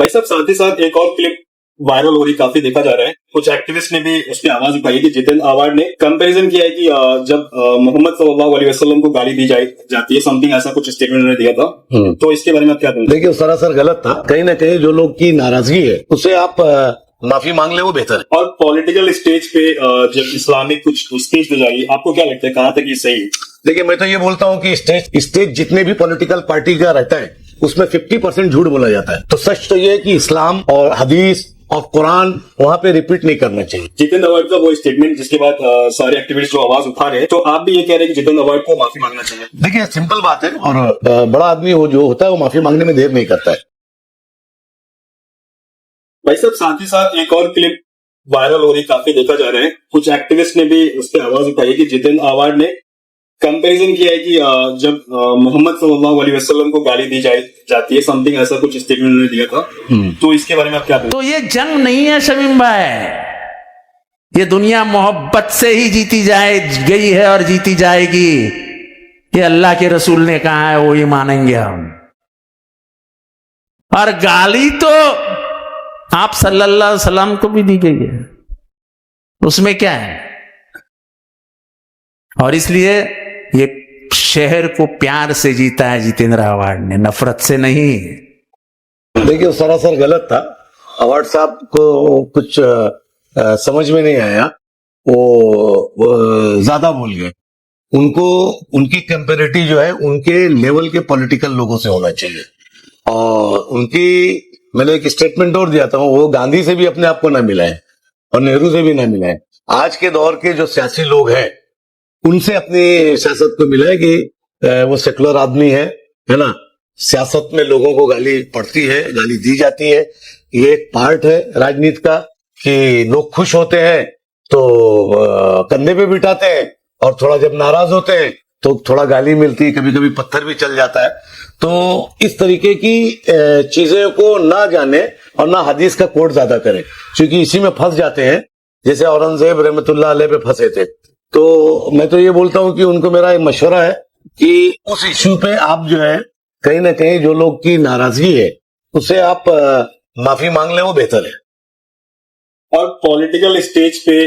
भाई साहब, साथ ही साथ एक और क्लिप वायरल हो रही, काफी देखा जा रहा है। कुछ एक्टिविस्ट ने भी उस पर आवाज उठाई कि जितेंद्र आवाड ने कंपैरिजन किया है कि जब मोहम्मद सल्लल्लाहु अलैहि वसल्लम को गाली दी जाती है, समथिंग ऐसा कुछ स्टेटमेंट उन्होंने दिया था। तो इसके बारे में आप क्या कहेंगे? देखिए, सरासर गलत था। कहीं ना कहीं जो लोग की नाराजगी है उससे आप माफी मांग ले, वो बेहतर है। और पॉलिटिकल स्टेज पे जब इस्लामिक कुछ स्पीच दी जाएगी, आपको क्या लगता है कहाँ तक ये सही है? देखिए, मैं तो ये बोलता हूँ कि स्टेज जितने भी पॉलिटिकल पार्टी का रहता है उसमें 50% झूठ बोला जाता है। तो सच तो ये है कि इस्लाम और हदीस और कुरान वहां पे रिपीट नहीं करना चाहिए। जितेंद्र आवाड का वो स्टेटमेंट जिसके बाद सारे एक्टिविस्ट जो आवाज उठा रहे हैं, तो आप भी ये कह रहे हैं कि जितेंद्र आवाड को माफी मांगना चाहिए? देखिए, सिंपल बात है। और बड़ा आदमी वो जो होता है वो माफी मांगने में देर नहीं करता है। भाई साहब, साथ ही साथ एक और क्लिप वायरल हो रही, काफी देखा जा रहा है। कुछ एक्टिविस्ट ने भी उस पर आवाज उठाई कि जितेंद्र आवाड ने कंपैरिजन किया है कि जब मोहम्मद सल्लल्लाहु अलैहि वसल्लम को गाली दी जाती है, समथिंग ऐसा कुछ स्टेटमेंट उन्होंने दिया था। तो इसके बारे में आप क्या कहेंगे? तो ये जंग नहीं है शमीम भाई, ये दुनिया मोहब्बत से ही जीती गई है और जीती जाएगी। ये अल्लाह के रसूल ने कहा है, वो ही मानेंगे हम। और गाली तो आप सल्लल्लाहु अलैहि वसल्लम को भी दी गई है, उसमें क्या है? और इसलिए ये शहर को प्यार से जीता है जितेंद्र आवाड ने, नफरत से नहीं। देखिए, सरासर गलत था। आवाड साहब को कुछ समझ में नहीं आया, वो ज्यादा बोल गए। उनको उनकी कंपैरिटी जो है उनके लेवल के पॉलिटिकल लोगों से होना चाहिए। और उनकी मैंने एक स्टेटमेंट और दिया था, वो गांधी से भी अपने आप को ना मिलाए और नेहरू से भी ना मिलाए। आज के दौर के जो सियासी लोग हैं उनसे अपनी सियासत को मिलाए कि वो सेकुलर आदमी है ना। सियासत में लोगों को गाली पड़ती है, गाली दी जाती है। ये एक पार्ट है राजनीति का कि लोग खुश होते हैं तो कंधे पे बिठाते हैं, और थोड़ा जब नाराज होते हैं तो थोड़ा गाली मिलती है, कभी कभी पत्थर भी चल जाता है। तो इस तरीके की चीजें को ना जाने और ना हदीस का कोट ज्यादा करें, क्योंकि इसी में फंस जाते हैं, जैसे औरंगजेब रहमतुल्लाह अलैह पे फंसे थे। तो मैं तो ये बोलता हूं कि उनको मेरा एक मशवरा है कि उस इश्यू पे आप जो है कहीं ना कहीं जो लोग की नाराजगी है उससे आप माफी मांग ले, वो बेहतर है। और पॉलिटिकल स्टेज पे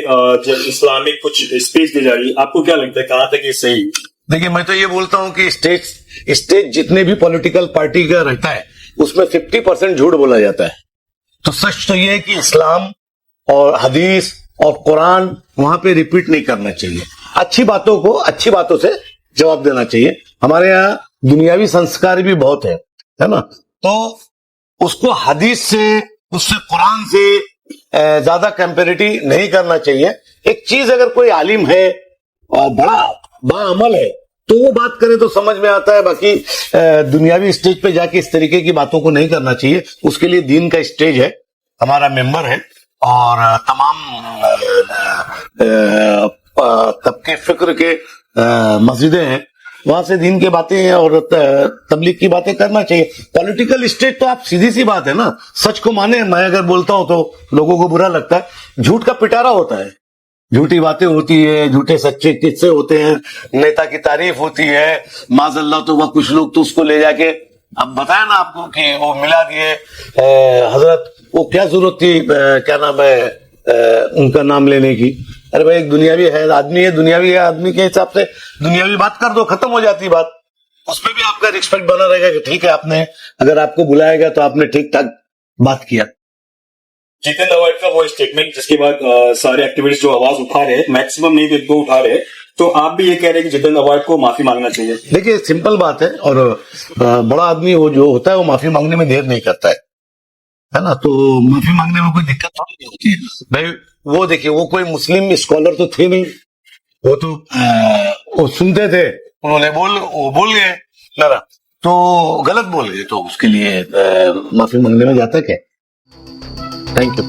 जब इस्लामिक कुछ स्पीच दी जा रही, आपको क्या लगता है कहाँ तक ये सही है? देखिए, मैं तो ये बोलता हूं कि स्टेज जितने भी पॉलिटिकल पार्टी का रहता है उसमें 50% झूठ बोला जाता है। तो सच तो ये है कि इस्लाम और हदीस और कुरान वहां पे रिपीट नहीं करना चाहिए। अच्छी बातों को अच्छी बातों से जवाब देना चाहिए। हमारे यहाँ दुनियावी संस्कार भी बहुत है ना। तो उसको हदीस से, उससे कुरान से ज्यादा कंपैरिटी नहीं करना चाहिए। एक चीज अगर कोई आलिम है और बड़ा अमल है तो वो बात करे तो समझ में आता है। बाकी दुनियावी स्टेज पे जाके इस तरीके की बातों को नहीं करना चाहिए। उसके लिए दीन का स्टेज है, हमारा मेंबर है, और तमाम तबके फिक्र के मस्जिदें हैं, वहां से दीन की बातें और तबलीग की बातें करना चाहिए। पॉलिटिकल स्टेज तो आप सीधी सी बात है ना, सच को माने। मैं अगर बोलता हूं तो लोगों को बुरा लगता है। झूठ का पिटारा होता है, झूठी बातें होती है, झूठे सच्चे किस्से होते हैं, नेता की तारीफ होती है, माज़अल्लाह। तो वह कुछ लोग तो उसको ले जाके, अब बताया ना आपको कि वो मिला दिए हजरत, वो क्या जरूरत थी क्या नाम है उनका नाम लेने की? अरे भाई, एक दुनियावी है आदमी है, दुनियावी है आदमी के हिसाब से दुनियावी बात कर दो, खत्म हो जाती बात। उसमें भी आपका रिस्पेक्ट बना रहेगा कि ठीक है, आपने अगर आपको बुलाएगा तो आपने ठीक ठाक बात किया। जितेंद्र आवाड का वो स्टेटमेंट जिसके बाद सारे एक्टिविस्ट जो आवाज उठा रहे हैं, मैक्सिमम नहीं तो उठा रहे, तो आप भी ये कह रहे हैं कि जितेंद्र आवाड को माफी मांगना चाहिए? देखिए, सिंपल बात है। और बड़ा आदमी वो जो होता है वो माफी मांगने में देर नहीं करता है ना। तो माफी मांगने में कोई दिक्कत थोड़ी नहीं होती भाई। वो देखिए, वो कोई मुस्लिम स्कॉलर तो थे नहीं, वो तो वो सुनते थे, उन्होंने वो बोल गए ना, तो गलत बोल गए, तो उसके लिए माफी मांगने में जाता क्या? Thank you.